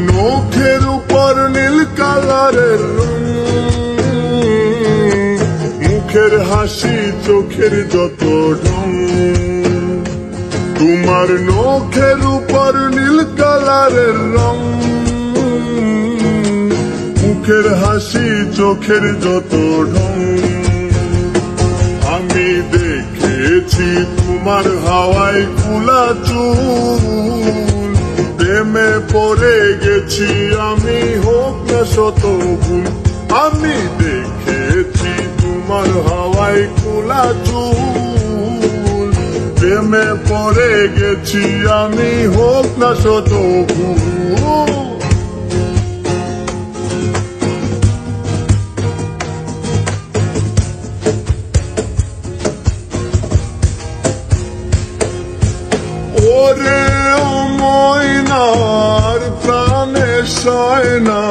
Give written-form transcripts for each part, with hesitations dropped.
নখের উপর নীল কালারের রং, মুখের হাসি চোখের যত ঢং। তোমার নখের উপর নীল কালারের রং, মুখের হাসি চোখের যত ঢং। আমি দেখেছি তোমার হাওয়ায় খোলা চুল, প্রেমে পড়ে গেছি আমি হোক না শত ভুল। আমি দেখেছি তোমার হাওয়ায় খোলা চুল, প্রেমে পড়ে গেছি আমি হোক না শত ভুল। ওরে ও ময়নার প্রাণে সয় না,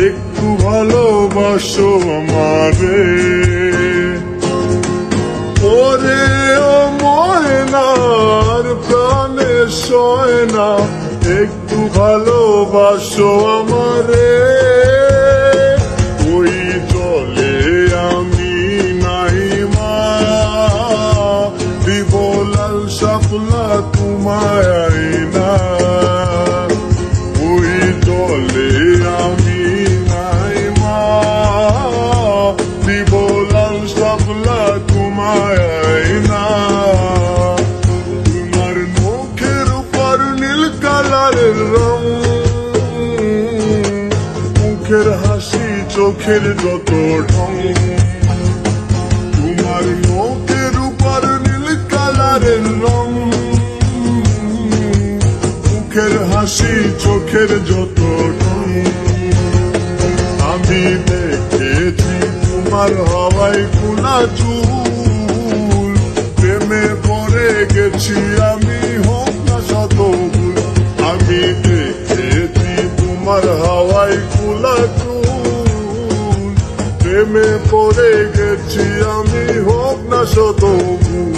একটু ভালোবাসো আমারে। ওরে ও ময়নার প্রাণে সয় না, একটু ভালোবাসো আমারে। ওই জলে আমি নাই মা, দিব লাল শাপলা তোমায় না। ওই জলে আমি নাই মা, দিব লাল শাপলা তোমায় না। তোমার মুখের উপর নীল কালারের রং, মুখের হাসি চোখের যত ঢং। তোমার মুখের উপর নীল কালারের রং, মুখের হাসি চোখের যত ঢং। আমি দেখেছি তোমার হাওয়ায় খোলা চুল, প্রেমে পড়ে গেছি আমি হোক না শত ভুল। আমি দেখেছি তোমার হাওয়ায় খোলা চুল, প্রেমে পড়ে গেছি আমি হোক না শত ভুল।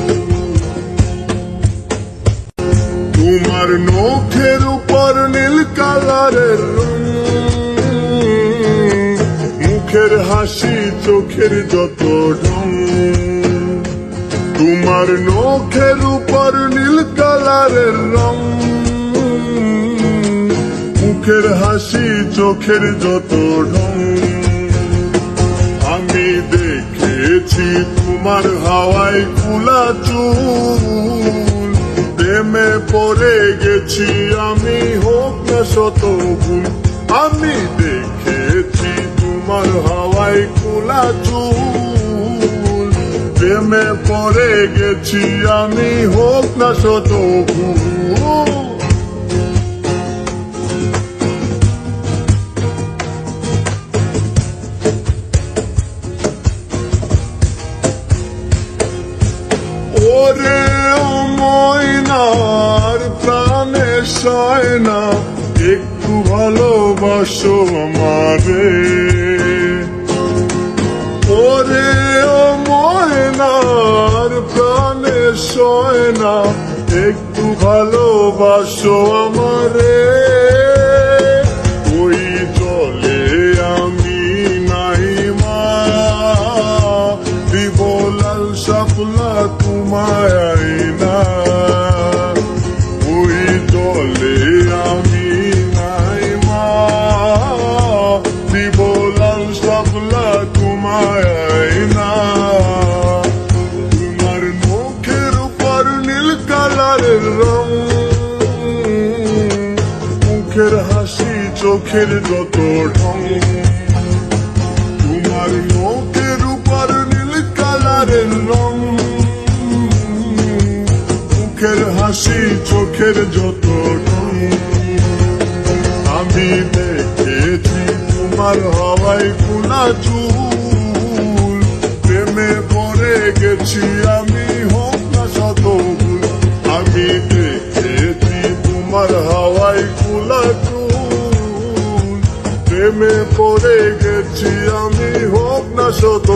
তোমার নখের উপর নীল কালারের রং, মুখের হাসি চোখের যত ঢং। তোমার নখের উপর নীল কালারের রং, মুখের হাসি চোখের যত ঢং। আমি দেখেছি তোমার হাওয়ায় খোলা চুল, প্রেমে পড়ে গেছি আমি হোক না শত ভুল। আমি দেখেছি তোমার হাওয়ায় খোলা চুল, প্রেমে পড়ে গেছি আমি হোক না শত ভুল। ওরে ও ময়নার প্রাণে সয় না, একটু ভালোবাসো আমারে। ওরে ও ময়নার প্রাণে সয় না, একটু ভালোবাসো আমারে। ওই জলে আমি নাই মা, দিব লাল শাপলা তোমায় না। ওই জলে আমি নাই মা, দিব লাল শাপলা তোমায় না। তোমার মুখের উপর নীল কালারের রং, মুখের হাসি চোখের যত ঢং। তোমার মুখের উপর নীল কালারের রং, মুখের হাসি চোখের যত ঢং। আমি দেখেছি তোমার হাওয়ায় খোলা চুল, প্রেমে পড়ে গেছি আমি হোক না শত ভুল। আমি দেখেছি তোমার হাওয়ায় খোলা চুল, প্রেমে পড়ে গেছি আমি হোক না শত